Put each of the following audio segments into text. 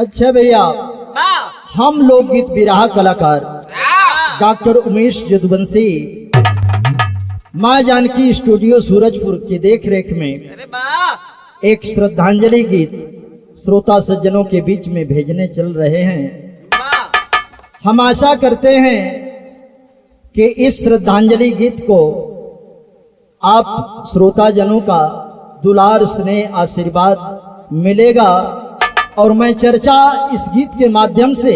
अच्छा भैया, हम लोकगीत विराह कलाकार डॉक्टर उमेश जदुवंशी माँ जानकी स्टूडियो सूरजपुर की देख रेख में एक श्रद्धांजलि गीत श्रोता सज्जनों के बीच में भेजने चल रहे हैं। हम आशा करते हैं कि इस श्रद्धांजलि गीत को आप श्रोता जनों का दुलार स्नेह आशीर्वाद मिलेगा और मैं चर्चा इस गीत के माध्यम से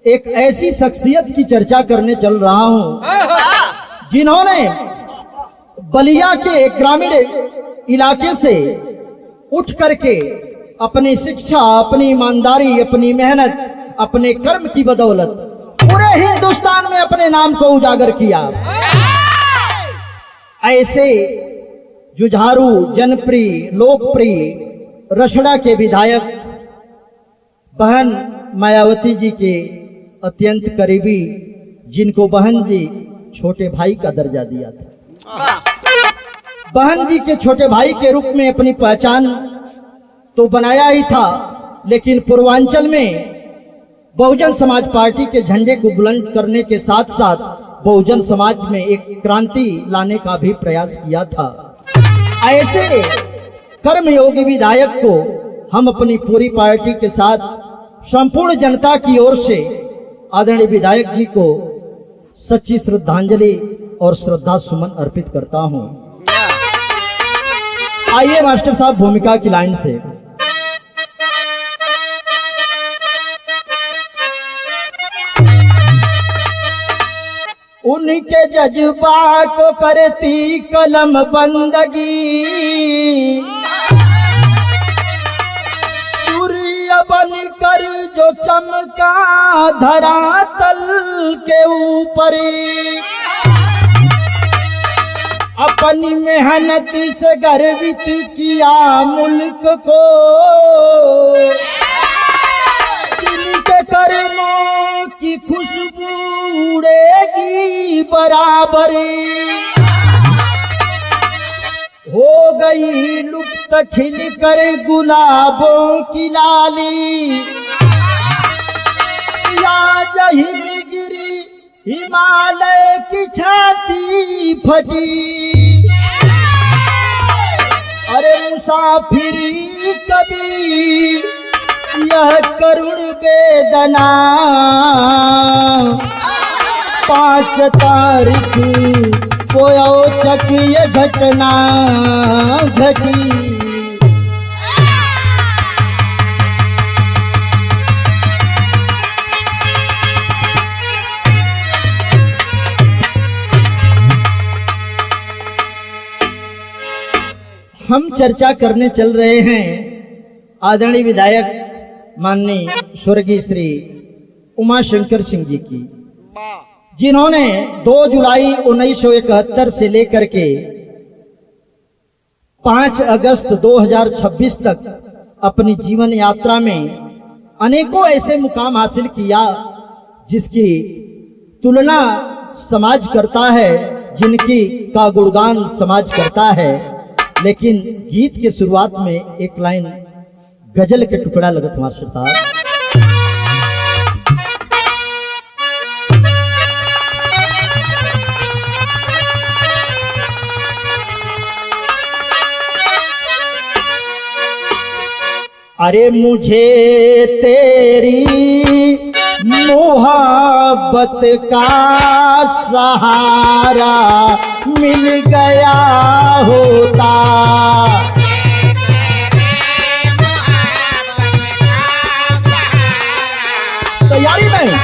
एक ऐसी शख्सियत की चर्चा करने चल रहा हूं जिन्होंने बलिया के एक ग्रामीण इलाके से उठ करके अपनी शिक्षा, अपनी ईमानदारी, अपनी मेहनत, अपने कर्म की बदौलत पूरे हिंदुस्तान में अपने नाम को उजागर किया। ऐसे जुझारू, जनप्रिय, लोकप्रिय रसड़ा के विधायक बहन मायावती जी के अत्यंत करीबी, जिनको बहन जी छोटे भाई का दर्जा दिया था, बहन जी के छोटे भाई के रूप में अपनी पहचान तो बनाया ही था, लेकिन पूर्वांचल में बहुजन समाज पार्टी के झंडे को बुलंद करने के साथ साथ बहुजन समाज में एक क्रांति लाने का भी प्रयास किया था। ऐसे कर्मयोगी विधायक को हम अपनी पूरी पार्टी के साथ संपूर्ण जनता की ओर से आदरणीय विधायक जी को सच्ची श्रद्धांजलि और श्रद्धा सुमन अर्पित करता हूं। आइए मास्टर साहब भूमिका की लाइन से। उनके जज्बा को करती कलम बंदगी, सूर्य बनकर जो चमका धरातल के ऊपर, अपनी मेहनत से गर्वित किया मुल्क को, जिनके कर्मों की खुशबू उड़ेगी बराबर, हो गई लुप्त खिल कर गुलाबों की लाली, या जहिम गिरी हिमालय की छाती फटी, अरे मुसाफिरी कभी यह करुण वेदना, 5 तारीख को औचक ये घटना घटी। हम चर्चा करने चल रहे हैं आदरणीय विधायक माननीय स्वर्गीय श्री उमाशंकर सिंह जी की, जिन्होंने 2 जुलाई 1971 से लेकर के 5 अगस्त 2026 तक अपनी जीवन यात्रा में अनेकों ऐसे मुकाम हासिल किया जिसकी तुलना समाज करता है, जिनकी का गुणगान समाज करता है। लेकिन गीत के शुरुआत में एक लाइन गजल के टुकड़ा लगत मास्टर साहब। अरे मुझे तेरी मोहब्बत का सहारा मिल गया होता, तैयारी में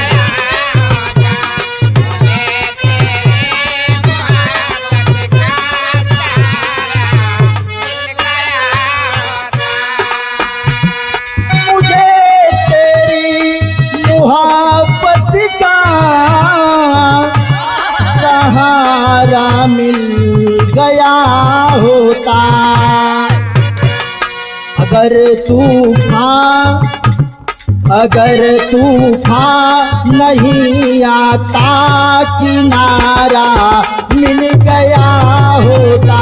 सहारा मिल गया होता, अगर तूफान नहीं आता किनारा मिल गया होता,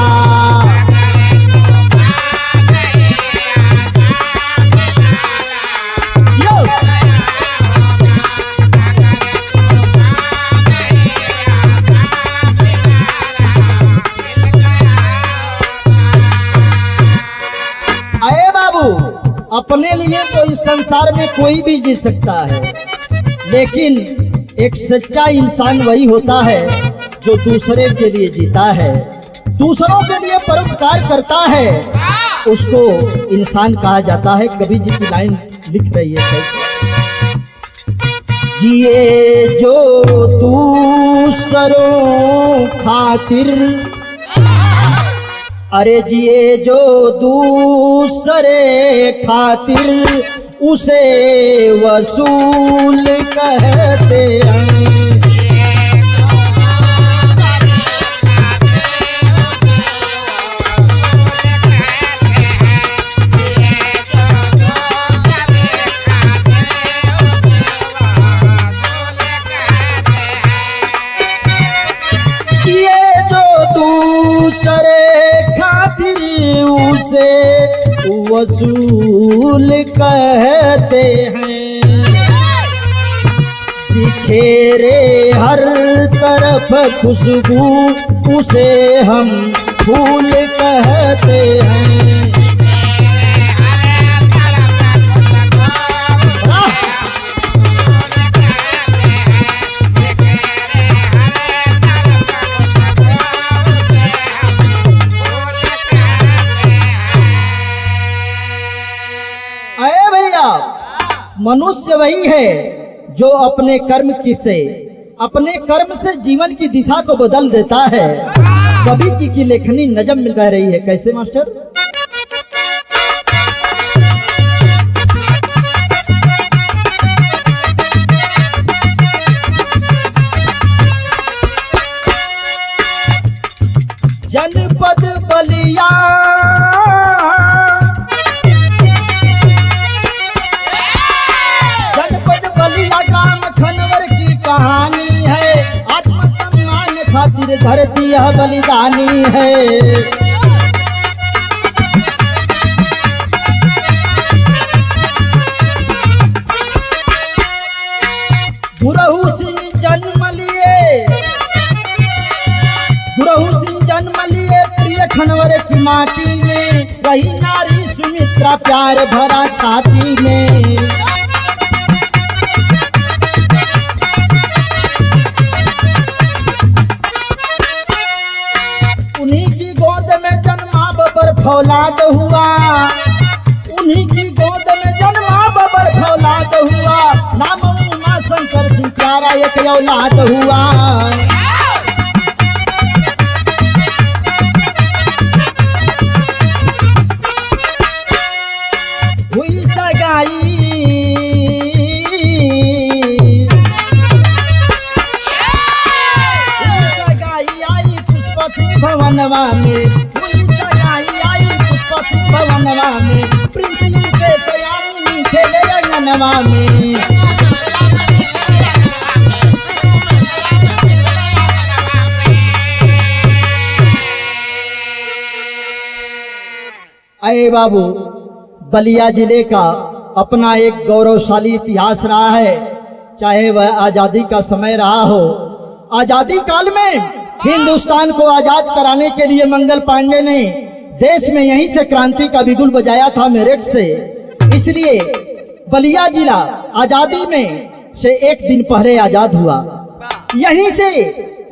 अपने लिए तो इस संसार में कोई भी जी सकता है, लेकिन एक सच्चा इंसान वही होता है जो दूसरे के लिए जीता है, दूसरों के लिए परोपकार करता है, उसको इंसान कहा जाता है। कवि जी की लाइन लिख रही है कैसे, जिए जो दूसरों खातिर, अरे जिए जो दूसरे खातिर, उसे वसूल कहते हैं। उसे वसूल कहते हैं। बिखेरे हर तरफ खुशबू, उसे हम फूल कहते हैं। मनुष्य वही है जो अपने कर्म से जीवन की दिशा को बदल देता है। कवि जी की लेखनी नजम मिल रही है कैसे मास्टर, जनपद बलिया कहानी है, आत्मसम्मान खातिर धरती यह बलिदानी है। गुरहु सिंह जन्म लिए प्रिय खनवर की माटी में, रही नारी सुमित्रा प्यार भरा छाती में। फौलाद हुआ, उन्हीं की गोद में जन्मा बबर फौलाद हुआ, नाम उमा शंकर सिंह प्यारा एक औलाद हुआ। हुई सगाई आई पुष्प सिंह भवनवा में, भवनवा में प्रिंसिपल के तैयारी खेले अंगनवा में। अरे बाबू, बलिया जिले का अपना एक गौरवशाली इतिहास रहा है, चाहे वह आजादी का समय रहा हो। आजादी काल में हिंदुस्तान को आजाद कराने के लिए मंगल पांडे ने देश में यहीं से क्रांति का बिगुल बजाया था, मेरठ से। इसलिए बलिया जिला आजादी में से एक दिन पहले आजाद हुआ। यहीं से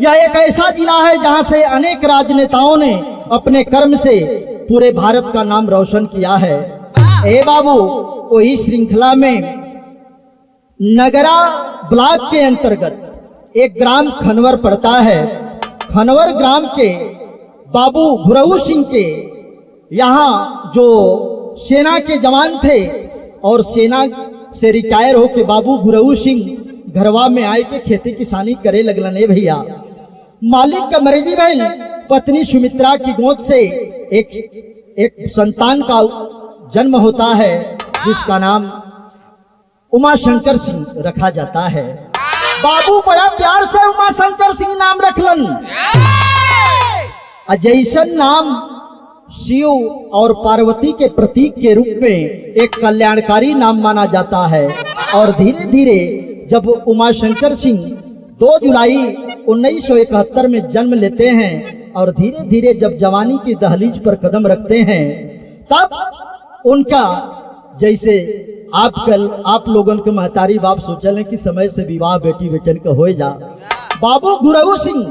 यह एक ऐसा जिला है जहां से अनेक राजनेताओं ने अपने कर्म से पूरे भारत का नाम रोशन किया है। ए बाबू, वही श्रृंखला में नगरा ब्लॉक के अंतर्गत एक ग्राम खनवर पड़ता है। खनवर ग्राम के बाबू गुरहु सिंह के यहाँ जो सेना के जवान थे और सेना से रिटायर होके बाबू गुरहु सिंह घरवा में आए के खेती किसानी करे लगलन। भैया, मालिक का मर्जी भइल, पत्नी सुमित्रा की गोद से एक संतान का जन्म होता है जिसका नाम उमा शंकर सिंह रखा जाता है। बाबू बड़ा प्यार से उमा शंकर सिंह नाम रखलन। जैसन नाम शिव और पार्वती के प्रतीक के रूप में एक कल्याणकारी नाम माना जाता है। और धीरे धीरे जब उमा शंकर सिंह 2 जुलाई 1971 में जन्म लेते हैं और धीरे धीरे जब जवानी की दहलीज पर कदम रखते हैं, तब उनका जैसे आप लोगन के महतारी बाप सोचल कि समय से विवाह बेटी बेटन का हो जा। बाबू गुरु सिंह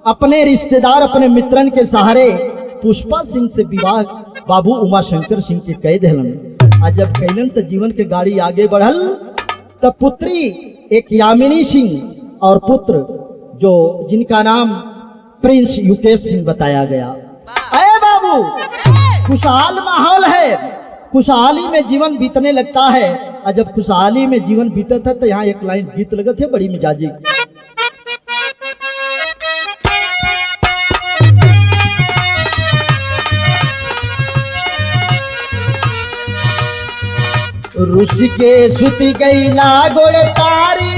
अपने रिश्तेदार अपने मित्रन के सहारे पुष्पा सिंह से विवाह बाबू उमाशंकर सिंह के कह दिलन। आ जब कैलन तो जीवन के गाड़ी आगे बढ़ल, तब पुत्री एक यामिनी सिंह और पुत्र जो जिनका नाम प्रिंस युकेश सिंह बताया गया। अरे बाबू, खुशहाल माहौल है, खुशहाली में जीवन बीतने लगता है। और जब खुशहाली में जीवन बीता था तो यहाँ एक लाइन गीत लगत है बड़ी मिजाजी। रुस के सुती गईला गोड़ तारी,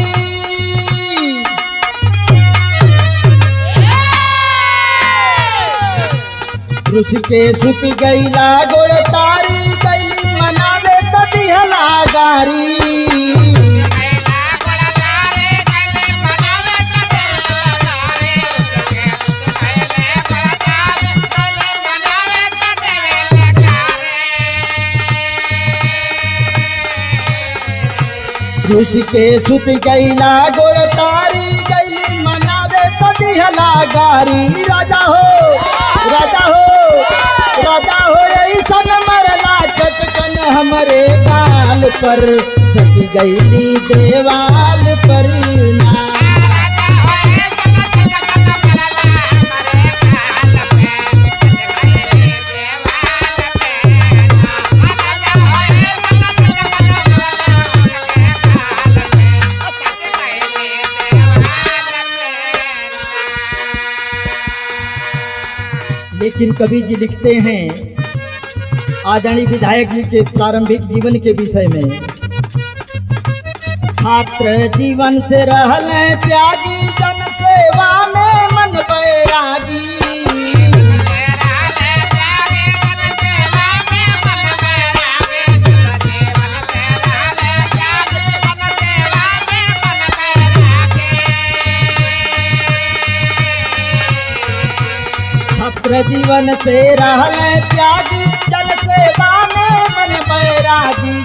रुस के सुती गईला गोड़ तारी, गईली मनावे तदिहला गारी। रुस के सुत गईला गोड़ तारी, गईली मनावे तदिहला गारी। राजा हो, राजा हो, राजा हो, ऐसन मरला चटकन हमरे गाल पर, सट गईली देवाल पर ना। लेकिन कवि जी लिखते हैं आदरणीय विधायक जी के प्रारंभिक जीवन के विषय में, छात्र जीवन से रहले त्यागी, जन सेवा में मन बैरागी। छात्र जीवन से रहले त्यागी, जन सेवा में मन बैरागी।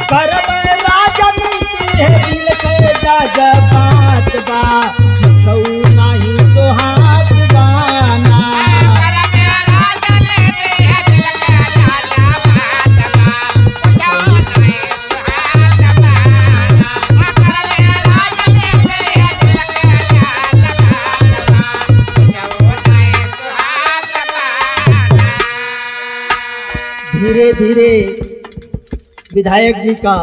करबै राजनीति है दिल के जज्बात बा, छौ नहीं सोहात बाना। धीरे धीरे विधायक जी का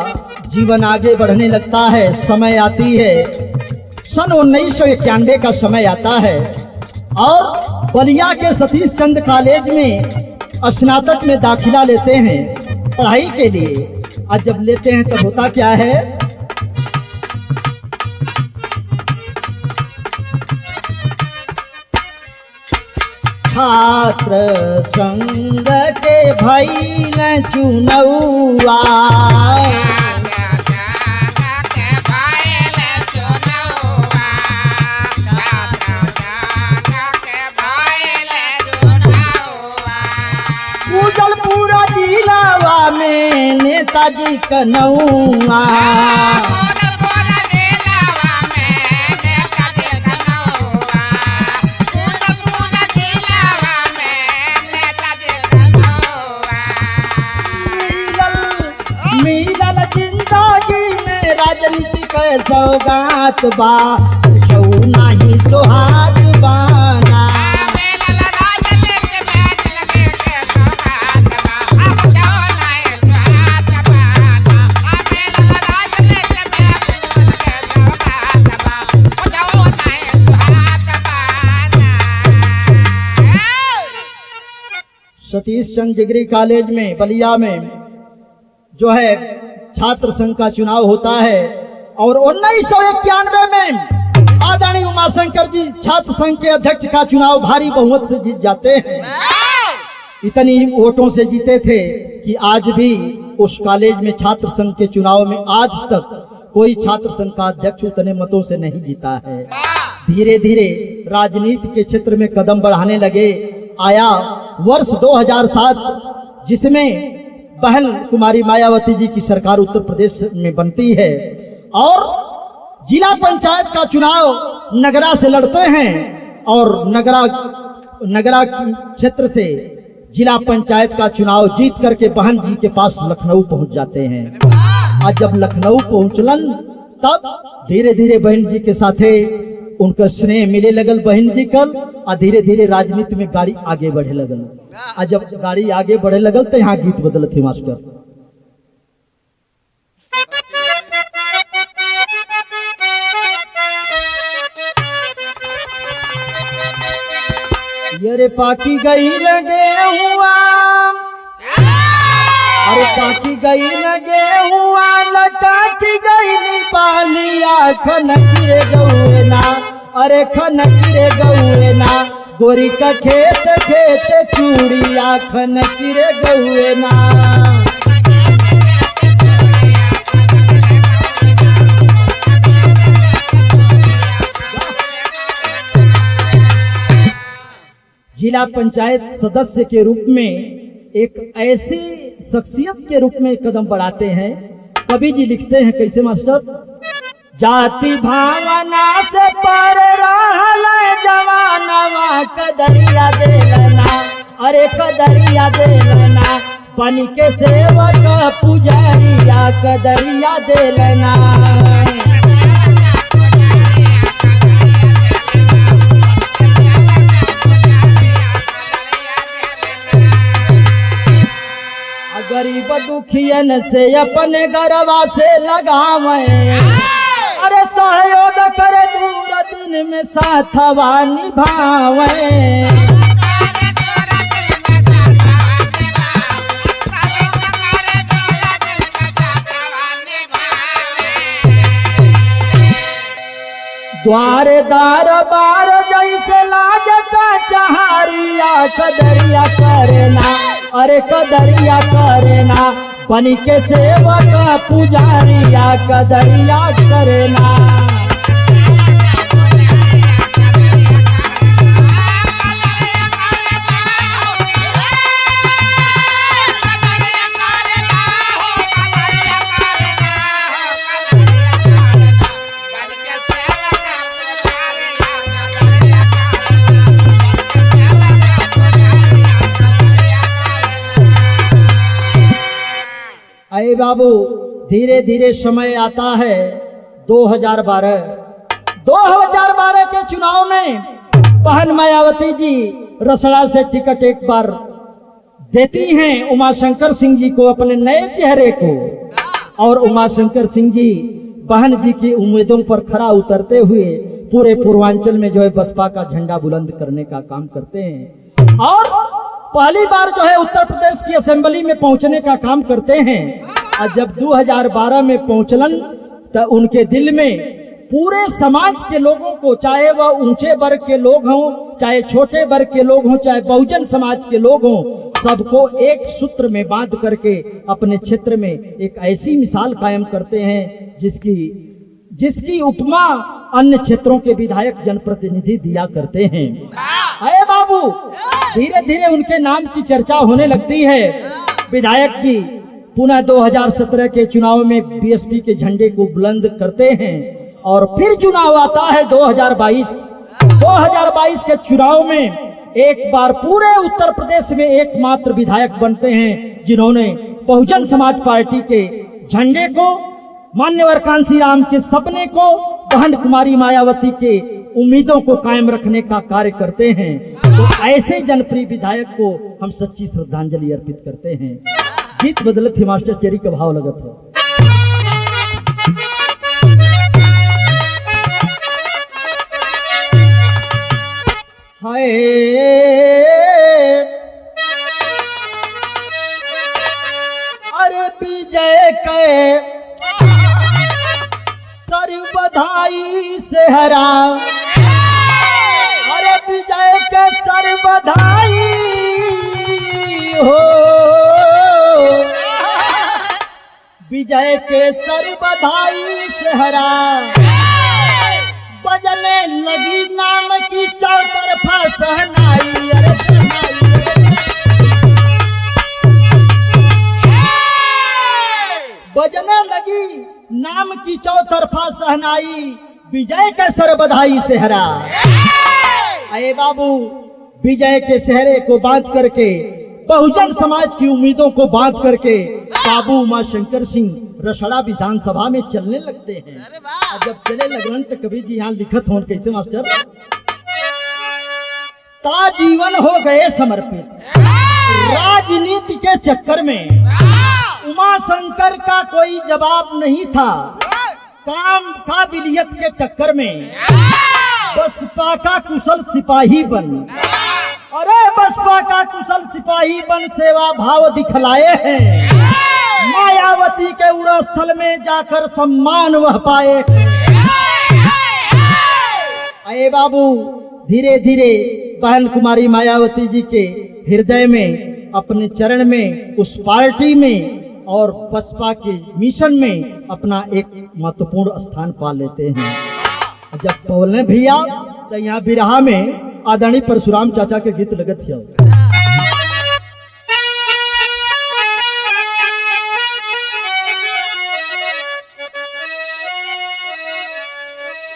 जीवन आगे बढ़ने लगता है। समय आती है सन 1991 का समय आता है और बलिया के सतीश चंद्र कॉलेज में स्नातक में दाखिला लेते हैं पढ़ाई के लिए। और जब लेते हैं तब होता क्या है, छात्र संग के भइल चुनौआ, पूजल पूरा जिलावा में नेताजी कन्हौआ। मिलल जिंदगी में राजनीति के सौगात बा, छौ नहीं सोहात बाना। सतीश चंद्र डिग्री कॉलेज में बलिया में जो है छात्र संघ का चुनाव होता है और 1991 में आदरणीय उमाशंकर जी छात्र संघ के अध्यक्ष का चुनाव भारी बहुमत से जीत जाते हैं। इतनी वोटों से जीते थे कि आज भी उस कॉलेज में छात्र संघ के चुनाव में आज तक कोई छात्र संघ का अध्यक्ष उतने मतों से नहीं जीता है। धीरे धीरे राजनीति के क्षेत्र में कदम बढ़ाने लगे। आया वर्ष 2007 जिसमें बहन कुमारी मायावती जी की सरकार उत्तर प्रदेश में बनती है और जिला पंचायत का चुनाव नगरा से लड़ते हैं और नगरा क्षेत्र से जिला पंचायत का चुनाव जीत करके बहन जी के पास लखनऊ पहुंच जाते हैं। आज जब लखनऊ पहुंचलन तब धीरे धीरे बहन जी के साथे उनका स्नेह मिले लगल बहन जी कल और धीरे धीरे राजनीति में गाड़ी आगे बढ़े लगल। और जब गाड़ी आगे बढ़े लगल तो यहाँ गीत बदल थे मास्टर। ये पाकी गई लगे हुआ, अरे पाकी गई लगे हुआ, लटा की गई पालिया खनकिरे गौए ना, अरे खनकिरे गौए ना, गोरी का खेत खेत चूड़िया खनकिरे गौए ना। जिला पंचायत सदस्य के रूप में एक ऐसी शख्सियत के रूप में कदम बढ़ाते हैं। कवि जी लिखते हैं कैसे मास्टर? जाति भावना से पर रहल जवानवा कदरिया देलना, अरे कदरिया देलना, बन के सेवक पुजारिया कदरिया देलना। गरीब दुखियन से अपने गरबा से लगावे, अरे सहयोग करे दूर दिन में साथवा निभावे। द्वारे दार बार जैसे लाग का चहारिया कदरिया करना, अरे कदरिया करना, बन के सेवक पुजारिया कदरिया करना। अरे बाबू धीरे धीरे समय आता है 2012 के चुनाव में बहन मायावती जी रसड़ा से टिकट एक बार देती हैं उमाशंकर सिंह जी को, अपने नए चेहरे को। और उमाशंकर सिंह जी बहन जी की उम्मीदों पर खरा उतरते हुए पूरे पूर्वांचल में जो है बसपा का झंडा बुलंद करने का काम करते हैं और पहली बार जो है उत्तर प्रदेश की असेंबली में पहुंचने का काम करते हैं। और जब 2012 में पहुंचलन तो उनके दिल में पूरे समाज के लोगों को, चाहे वह ऊंचे वर्ग के लोग हों, चाहे छोटे वर्ग के लोग हों, चाहे बहुजन समाज के लोग हों, सबको एक सूत्र में बांध करके अपने क्षेत्र में एक ऐसी मिसाल कायम करते हैं जिसकी उपमा अन्य क्षेत्रों के विधायक जनप्रतिनिधि दिया करते हैं। अरे बाबू धीरे धीरे उनके नाम की चर्चा होने लगती है। विधायक जी पुनः 2017 के चुनाव में बीएसपी के झंडे को बुलंद करते हैं और फिर चुनाव आता है 2022 के चुनाव में एक बार पूरे उत्तर प्रदेश में एकमात्र विधायक बनते हैं जिन्होंने बहुजन समाज पार्टी के झंडे को, मान्यवर कांसीराम के सपने को, बहन कुमारी मायावती के उम्मीदों को कायम रखने का कार्य करते हैं। तो ऐसे जनप्रिय विधायक को हम सच्ची श्रद्धांजलि अर्पित करते हैं। गीत बदलत ही मास्टर चेरी का भाव लगत है। हाय अरे विजय के सर बधाई से हरा, अरे विजय के सर बधाई हो, विजय के सर बधाई से हरा, बजने लगी नाम की चौतरफा सहनाई, अरे सहनाई। चौतरफा सहनाई, विजय के सर बधाई सेहरा। अरे बाबू, विजय के सहरे को बांध करके, बहुजन समाज की उम्मीदों को बांध करके बाबू उमाशंकर सिंह रसड़ा विधानसभा में चलने लगते हैं। और जब चले लगन तो कवि जी यहाँ लिखत हो कैसे मास्टर, ता जीवन हो गए समर्पित, राजनीति के चक्कर में उमाशंकर का कोई जवाब नहीं था। काम काबिलियत के टक्कर में बसपा का कुशल सिपाही बन, अरे बसपा का कुशल सिपाही बन सेवा भाव दिखलाए हैं। मायावती के उड़ स्थल में जाकर सम्मान वह पाए। अरे बाबू, धीरे धीरे बहन कुमारी मायावती जी के हृदय में, अपने चरण में, उस पार्टी में और बसपा के मिशन में अपना एक महत्वपूर्ण स्थान पा लेते हैं। जब बोलने भैया तो यहाँ बिरहा में आदरणीय परशुराम चाचा के गीत लगत है।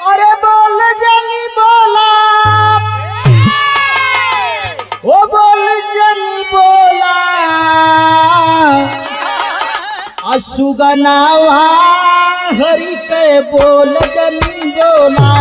अरे बोल जनी बोला, ओ बोल जनी बोला, असुगनावा हरि के बोल जनी बोला।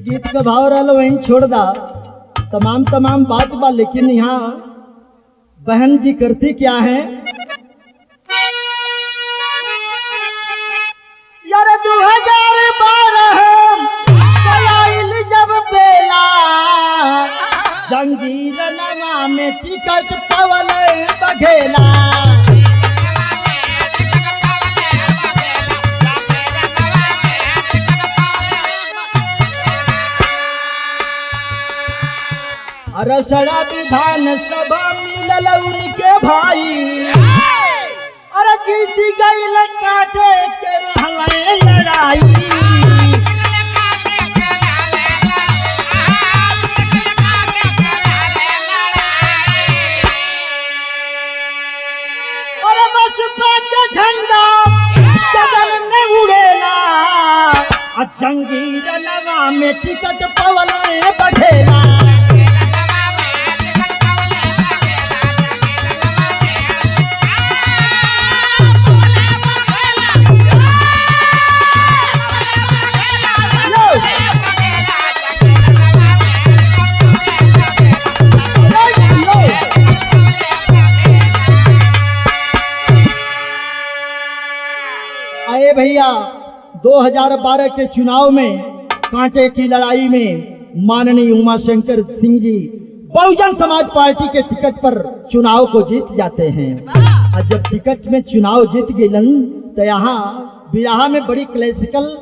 गीत का भाव रहा वहीं छोड़ दा, तमाम बात बा, लेकिन यहाँ बहन जी करती क्या है, यार 2012 जब बेला जंगीर नवा में टिकट पवल बघेला। रसड़ा विधान सभा मिलल उनके भाई, अरे जीत गईल काटे के रहले लड़ाई। अरे बसपा का झंडा बगल में उड़ेला, जंगीर नवा में टिकट पवल बढ़ेला। भैया 2012 के चुनाव में कांटे की लड़ाई में माननीय उमाशंकर सिंह जी बहुजन समाज पार्टी के टिकट पर चुनाव को जीत जाते हैं। और जब टिकट में चुनाव जीत गए तो यहाँ बिरहा में बड़ी क्लासिकल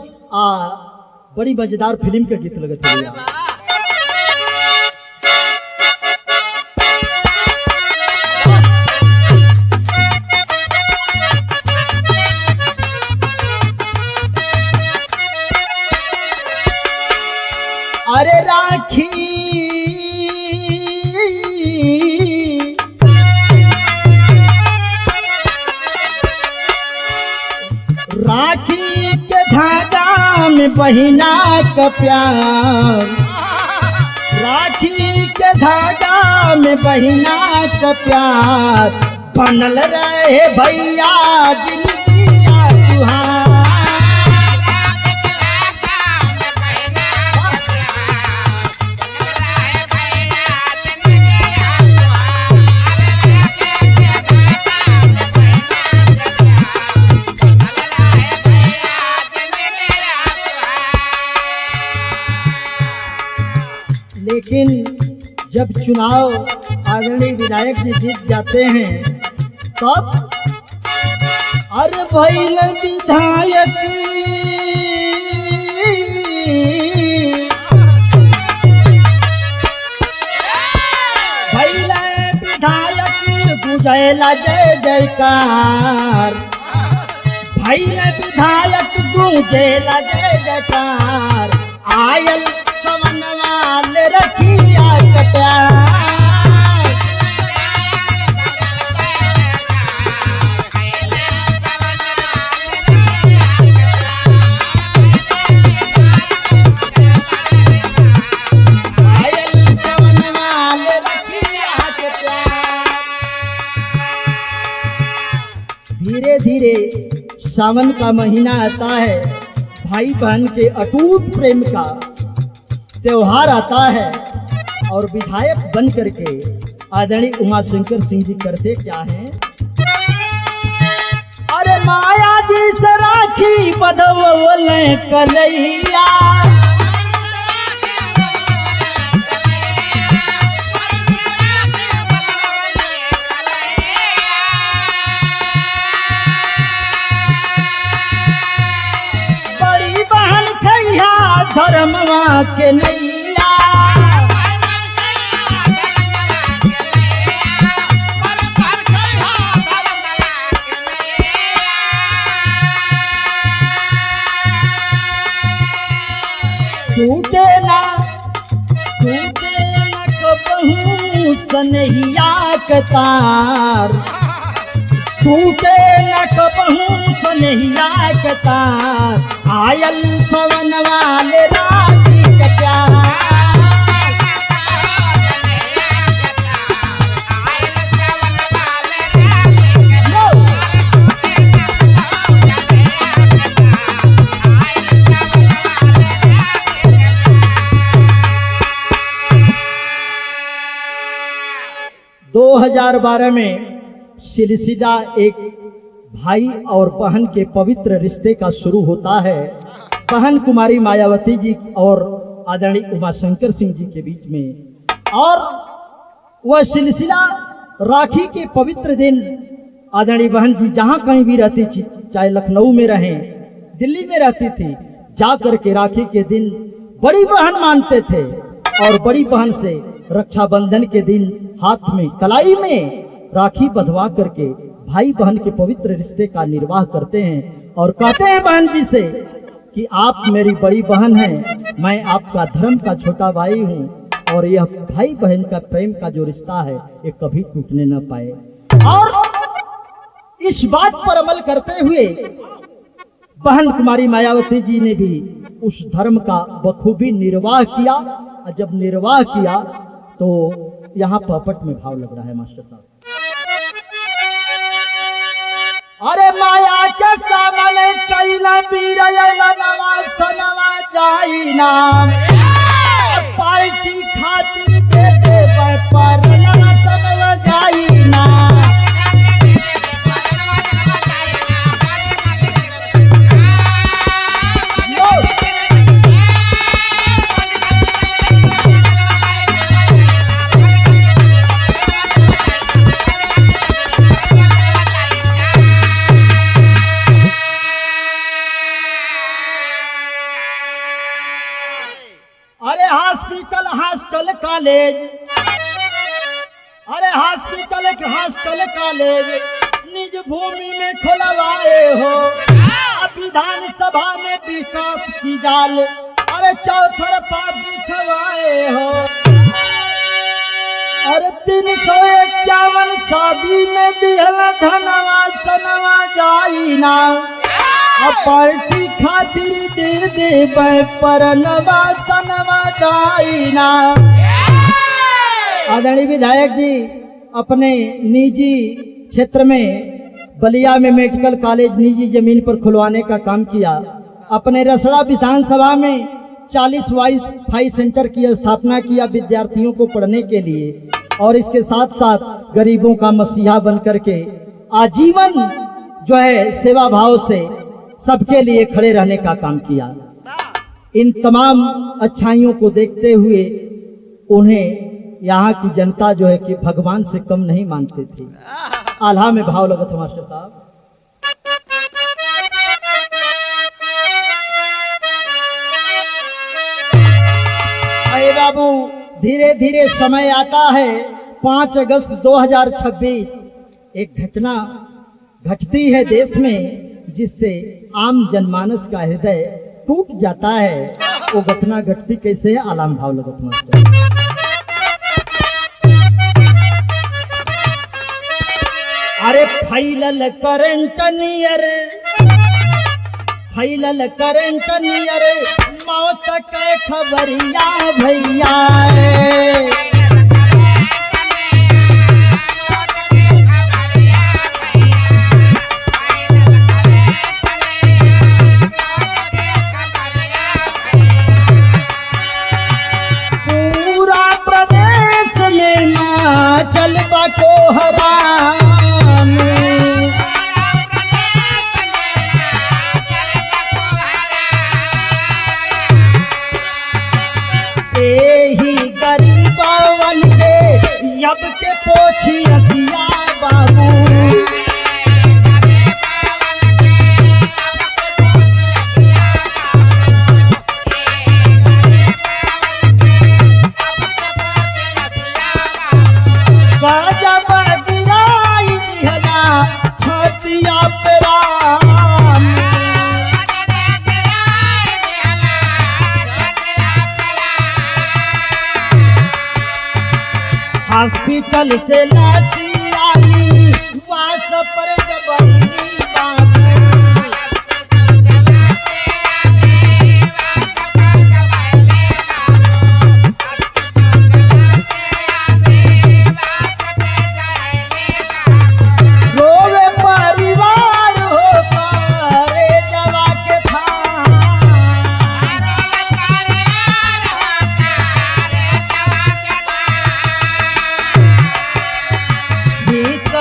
बड़ी मजेदार फिल्म के गीत लगते हैं। अरे राखी राखी के धागा में बहिना का प्यार, राखी के धागा में बहिना का प्यार, बनल रहे भैया जिंदगिया तुहार। लेकिन जब चुनाव आदरणीय विधायक जी जीत जाते हैं तब अरे भइल विधायक विधायक गुजैला जय जयकार, भैले विधायक गुजेला जय जयकार, आयल सवन वाले रखिया के प्यार। धीरे धीरे सावन का महीना आता है, भाई बहन के अटूट प्रेम का त्योहार आता है और विधायक बन करके आदरणीय उमाशंकर सिंह जी करते क्या हैं? अरे माया जी से राखी बंधवले कलैया, धर्मवा के नैया, टूटे ना कबहू सनहिया के तार, टूटे न कबहू सनहिया के तार, आयल सवन वाले राखी के प्यार। दो 2012 में सिलसिला एक भाई और बहन के पवित्र रिश्ते का शुरू होता है। बहन कुमारी मायावती जी और आदरणीय उमाशंकर सिंह जी के बीच में, और वह सिलसिला राखी के पवित्र दिन आदरणीय बहन जी जहाँ कहीं भी रहती थी, चाहे लखनऊ में रहें, दिल्ली में रहती थी, जा कर के राखी के दिन बड़ी बहन मानते थे और बड़ी बहन से रक्षाबंधन के दिन हाथ में कलाई में राखी बंधवा करके भाई बहन के पवित्र रिश्ते का निर्वाह करते हैं और कहते हैं बहन जी से कि आप मेरी बड़ी बहन हैं, मैं आपका धर्म का छोटा भाई हूं और यह भाई बहन का प्रेम का जो रिश्ता है ये कभी टूटने न पाए। और इस बात पर अमल करते हुए बहन कुमारी मायावती जी ने भी उस धर्म का बखूबी निर्वाह किया, और जब निर्वाह किया तो यहाँ पपट में भाव लग रहा है मास्टर साहब। अरे माया के सामने कैला बीरवा सनवा जाई नाम, पार्टी खातिर दे दे पर सनवा जाई नाम। हॉस्टल कॉलेज, अरे हॉस्टल कॉलेज निज भूमि में खुलवाए हो, विधानसभा में विकास की जाल अरे चौथर पर बिछवाए हो। अरे 351 शादी में दिहल धनवा सनवा जाई ना, पार्टी खातिर दे दे पर नवा सनवा जाई ना। आदरणीय विधायक जी अपने निजी क्षेत्र में बलिया में मेडिकल कॉलेज निजी जमीन पर खुलवाने का काम किया। अपने रसड़ा विधानसभा में 40 वाई-फाई सेंटर की स्थापना किया विद्यार्थियों को पढ़ने के लिए, और इसके साथ साथ गरीबों का मसीहा बनकर के आजीवन जो है सेवा भाव से सबके लिए खड़े रहने का काम किया। इन तमाम अच्छाइयों को देखते हुए उन्हें यहाँ की जनता जो है कि भगवान से कम नहीं मानते थे। आल्हा में भाव लगा था मास्टर साहब। अरे बाबू, धीरे धीरे समय आता है, 5 अगस्त 2026 एक घटना घटती है देश में जिससे आम जनमानस का हृदय टूट जाता है। वो घटना घटती कैसे है, आलाम भाव लगत मास्टर। अरे फैलल करंट नियर मौत के खबरिया भैया पूरा प्रदेश में ना चलबा को हराम अब के पोछी रसिया बाबू बाजा बगिराई दिहला छतिया पे राम हॉस्पिटल से लाशी आई वास पर जबरी बाबू रोवे परिवार होता रे जवा के था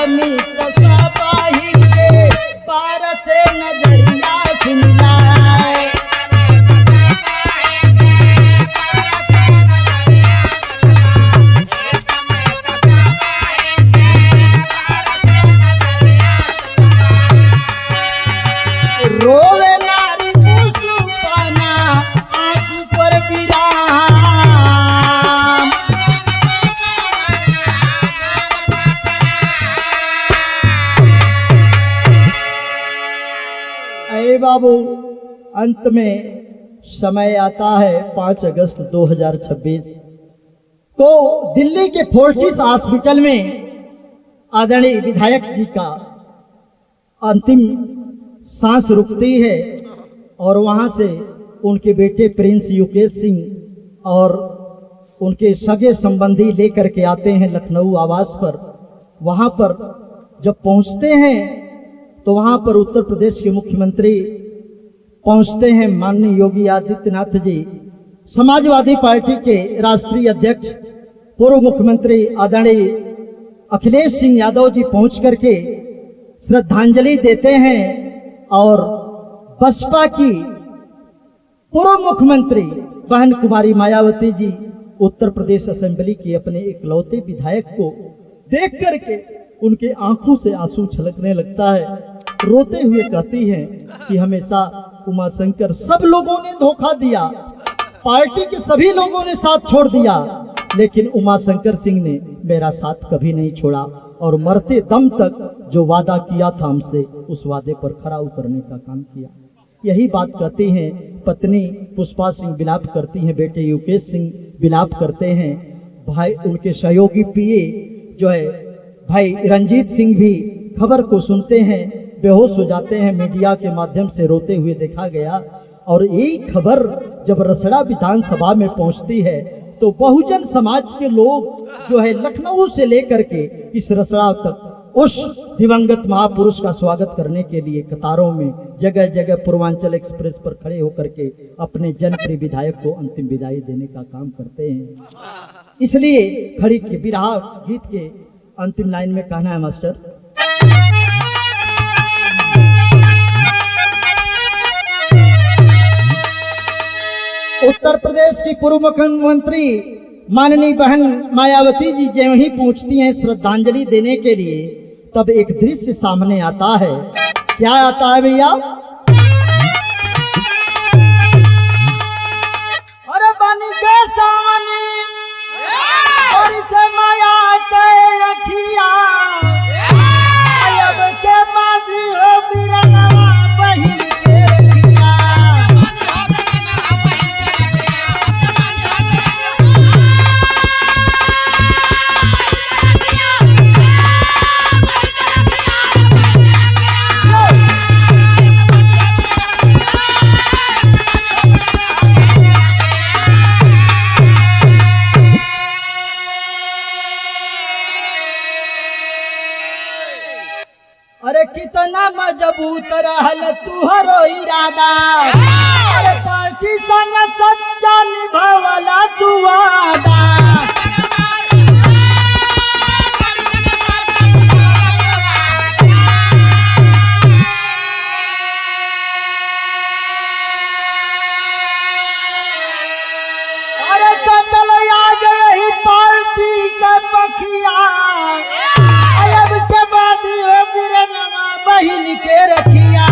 मीत सबाही के पार से नजरिया सुन लाए रोवे नारी सुपाना आंसू पर विराम बाबू। अंत में समय आता है 5 अगस्त 2026 को दिल्ली के फोर्टिस हॉस्पिटल में आदरणीय विधायक जी का अंतिम सांस रुकती है और वहां से उनके बेटे प्रिंस युकेश सिंह और उनके सगे संबंधी लेकर के आते हैं लखनऊ आवास पर। वहां पर जब पहुंचते हैं तो वहां पर उत्तर प्रदेश के मुख्यमंत्री पहुंचते हैं, माननीय योगी आदित्यनाथ जी, समाजवादी पार्टी के राष्ट्रीय अध्यक्ष पूर्व मुख्यमंत्री आदरणीय अखिलेश सिंह यादव जी पहुंच करके श्रद्धांजलि देते हैं और बसपा की पूर्व मुख्यमंत्री बहन कुमारी मायावती जी उत्तर प्रदेश असेंबली की अपने इकलौते विधायक को देख करके उनके आंखों से आंसू छलकने लगता है। रोते हुए कहती हैं कि हमेशा उमाशंकर सब लोगों ने धोखा दिया, पार्टी के सभी लोगों ने साथ छोड़ दिया, लेकिन उमाशंकर सिंह ने मेरा साथ कभी नहीं छोड़ा और मरते दम तक जो वादा किया था हमसे उस वादे पर खरा उतरने का काम किया। यही बात कहती हैं पत्नी पुष्पा सिंह विलाप करती हैं, बेटे युकेश सिंह विलाप करते हैं, भाई उनके सहयोगी पीए जो है भाई रंजीत सिंह भी खबर को सुनते हैं, बेहोश हो जाते हैं, मीडिया के माध्यम से रोते हुए देखा गया। और यही खबर जब रसड़ा विधानसभा में पहुंचती है तो बहुजन समाज के लोग जो है लखनऊ से लेकर के इस रसड़ा तक उस दिवंगत महापुरुष का स्वागत करने के लिए कतारों में जगह जगह पूर्वांचल एक्सप्रेस पर खड़े होकर के अपने जनप्रिय विधायक को अंतिम विदाई देने का काम करते हैं। इसलिए खड़ी के बिरहा गीत के अंतिम लाइन में कहना है मास्टर, उत्तर प्रदेश की पूर्व मुख्यमंत्री माननीय बहन मायावती जी जब ही पहुंचती हैं श्रद्धांजलि देने के लिए, तब एक दृश्य सामने आता है। क्या आता है भैया? अरे बन के सामने और से माया के अरे कितना मजबूत रहल तुहरो इरादा, अरे पार्टी संग सच्चा निभावला तू वादा। अरे कतल आज यही पार्टी का पखिया, अब के बाद हो बिरनमा बहिन के रखिया।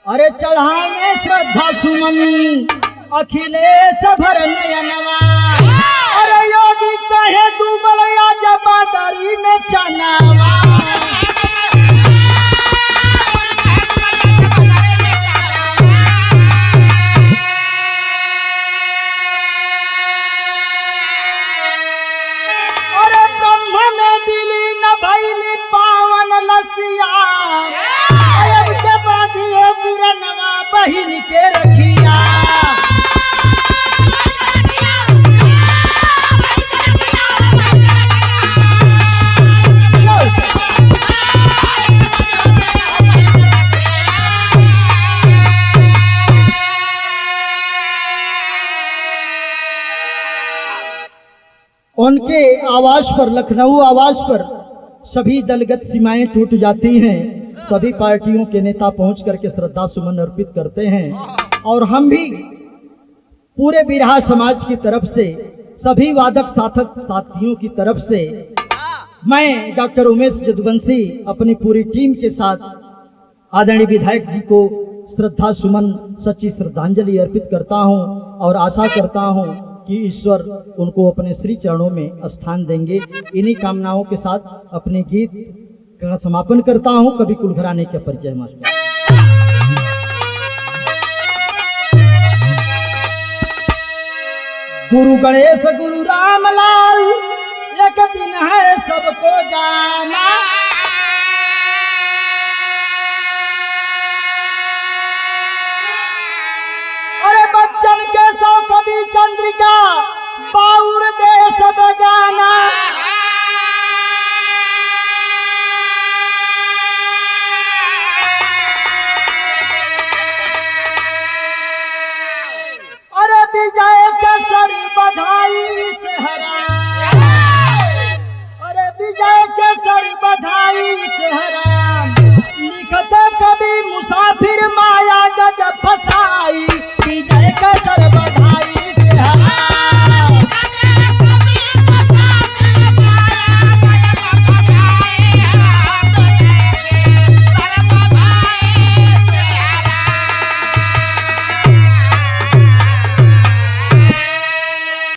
अरे चढ़ावे श्रद्धा सुमन अखिलेश भर नयनवा, अरे योगी कहे डूबल आज बादरी में चनावा। अरे ब्रह्म में विलीन भइली पावन लसिया, अब के बाधी हो बिरनवा बहिन के रखिया। उनके आवाज पर, लखनऊ आवाज पर सभी दलगत सीमाएं टूट जाती हैं। सभी पार्टियों के नेता पहुंच करके श्रद्धा सुमन अर्पित करते हैं। और हम भी पूरे बिरहा समाज की तरफ से, सभी वादक साधक साथियों की तरफ से, मैं डॉक्टर उमेश जदुवंशी अपनी पूरी टीम के साथ आदरणीय विधायक जी को श्रद्धा सुमन सच्ची श्रद्धांजलि अर्पित करता हूं और आशा करता हूं कि ईश्वर उनको अपने श्री चरणों में स्थान देंगे। इन्हीं कामनाओं के साथ अपने गीत का समापन करता हूं। कवि कुल घराने का परिचय मास्टर। गुरु गणेश गुरु रामलाल, एक दिन है सबको जाना।